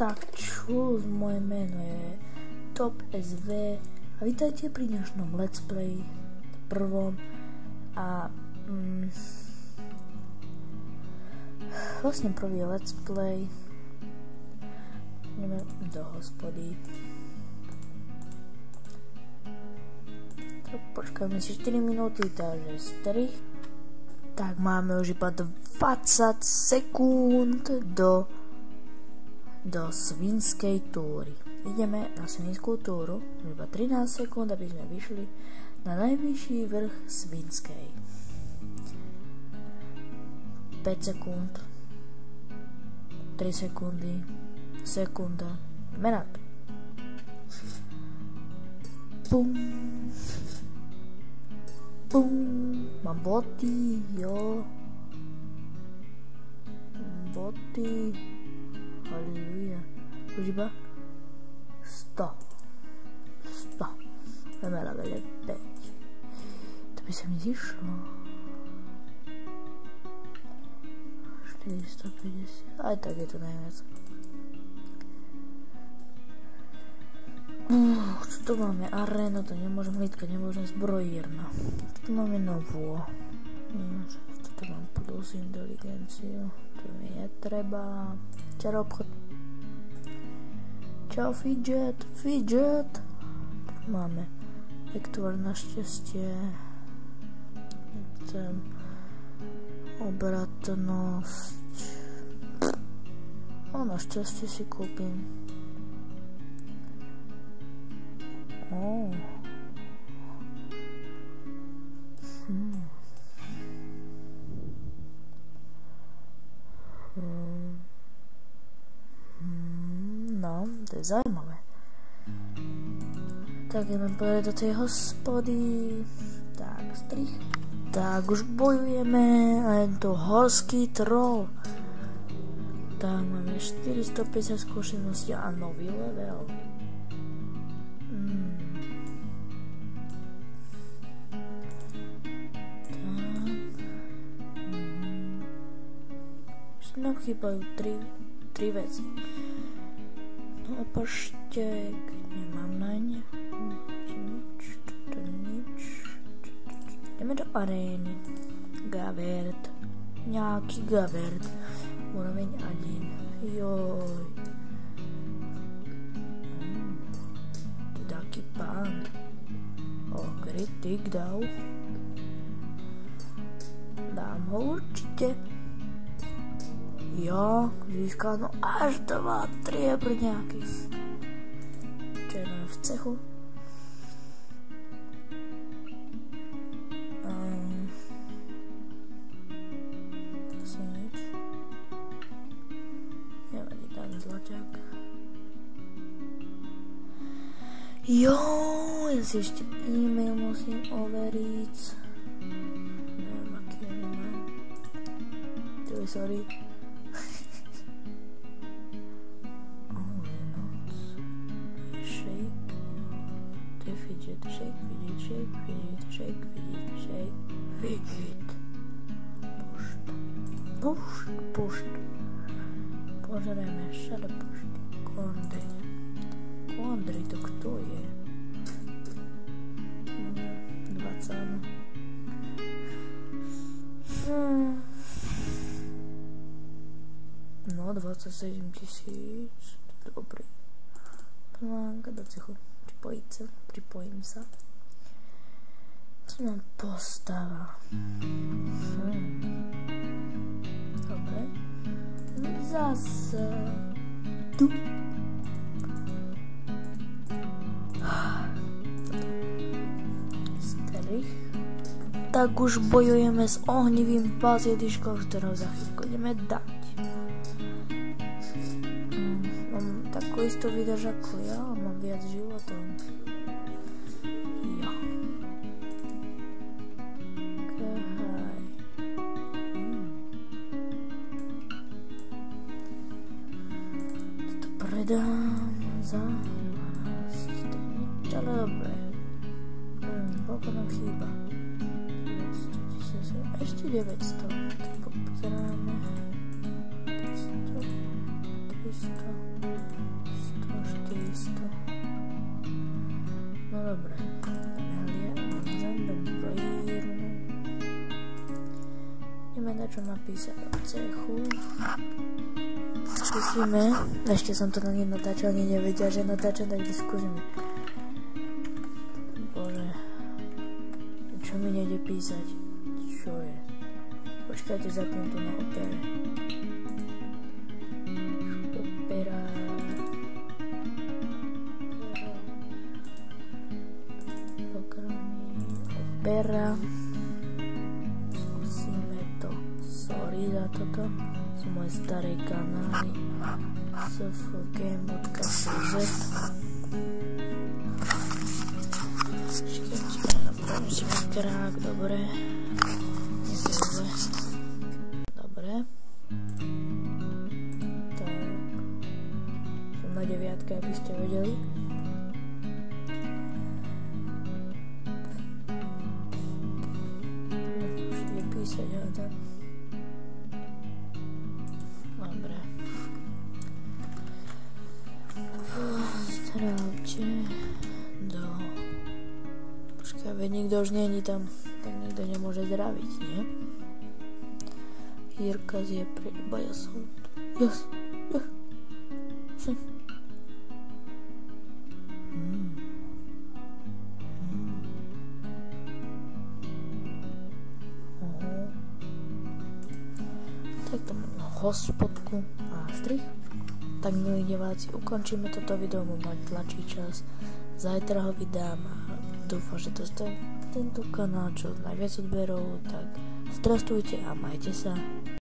Tak čus, moje meno je Top SV a vítajte pri dnešnom let's play prvom a vlastne prvý let's play. Ideme do hospody. Tak počkajme si 4 minúty, takže strich. Tak máme už iba 20 sekúnd do svinskej túry. Ideme na svinskú túru, iba 13 sekúnd, aby sme vyšli na najvyšší vrch svinskej. 5 sekúnd, 3 sekundy, sekunda, ideme na to. Bum, bum, mám boty, jo. Boty, halleluja. Už iba 100. Ideme na level 5. To by sa mi zišlo. 450, aj tak je to najviac. Čo tu máme? Arena, to nemôžem hliadkať, nemôžem zbrojírna. Čo tu máme novú? Tu mám plus inteligenciu. Tu mi netreba. Čaro obchod. Čau fidget. Tu máme Vektor našťastie. Chcem obratnosť. Našťastie si kúpim. No, to je zaujímavé. Tak ideme povedať do tej hospody. Tak, strich. Tak, už bojujeme a je to horský troll. Tak, máme 450 skúseností a nový level. Nám chýbajú 3 veci. No a poštek, nemám na ne. Nič. Ideme do arény. Gavert. Nejaký Gavert. Úroveň 1. Joj. Ty taký pán. Kritik dal. Dám ho určite. Jo, získano až 2 triebrňáky. Čo je v cechu? Asi nič. Nevadí, tam zlaťák. Jo, ja si ešte e-mail musím overiť. Neviem, aký ja nemám. Sorry. Fidget. Pušt. Požereme šada pušt. Kondry, to kto je? 20. No, 27 000. Dobrý. Plánka do cechu. Pripojím sa. Co mám postava? Dobre. Zase. Tu. Strich. Tak už bojujeme s ohnivým baziliškom, ktorého za chvíľku ideme dať. Mám takú istú výdrž ako ja, mám viac životov. Predám za 12. Ale dobre. Koľko nám chýba? 900 000. Ešte 900. Tak pozeráme. 100, 300, No dobre. Ideme na čo napísať o cechu. Skúsime. Ešte som to na nenatáčal, ani nevedia, že natáčam, tak skúsime. Bože. Čo mi nejde písať? Čo je? Počkajte, zapnem to na Opere. Opera. Skúsime to. Sorry za toto. Sú moje staré kanály. sfgame.cz. Napravíme krák, dobre. Dobre. Tak. Som na 9, aby ste vedeli. Písať hádam. Dobre. Zdravte do... Počkaj, veď nikto už není tam, tak nikto nemôže zdraviť, nie? Jirka je preč, ba ja som tu. Yes. Tak to mám hospodku a strich. Tak milí diváci, ukončíme toto video, mám tlačí čas. Zajtra ho vydám a dúfam, že dostane tento kanál čo najviac odberov. Tak strastujte a majte sa.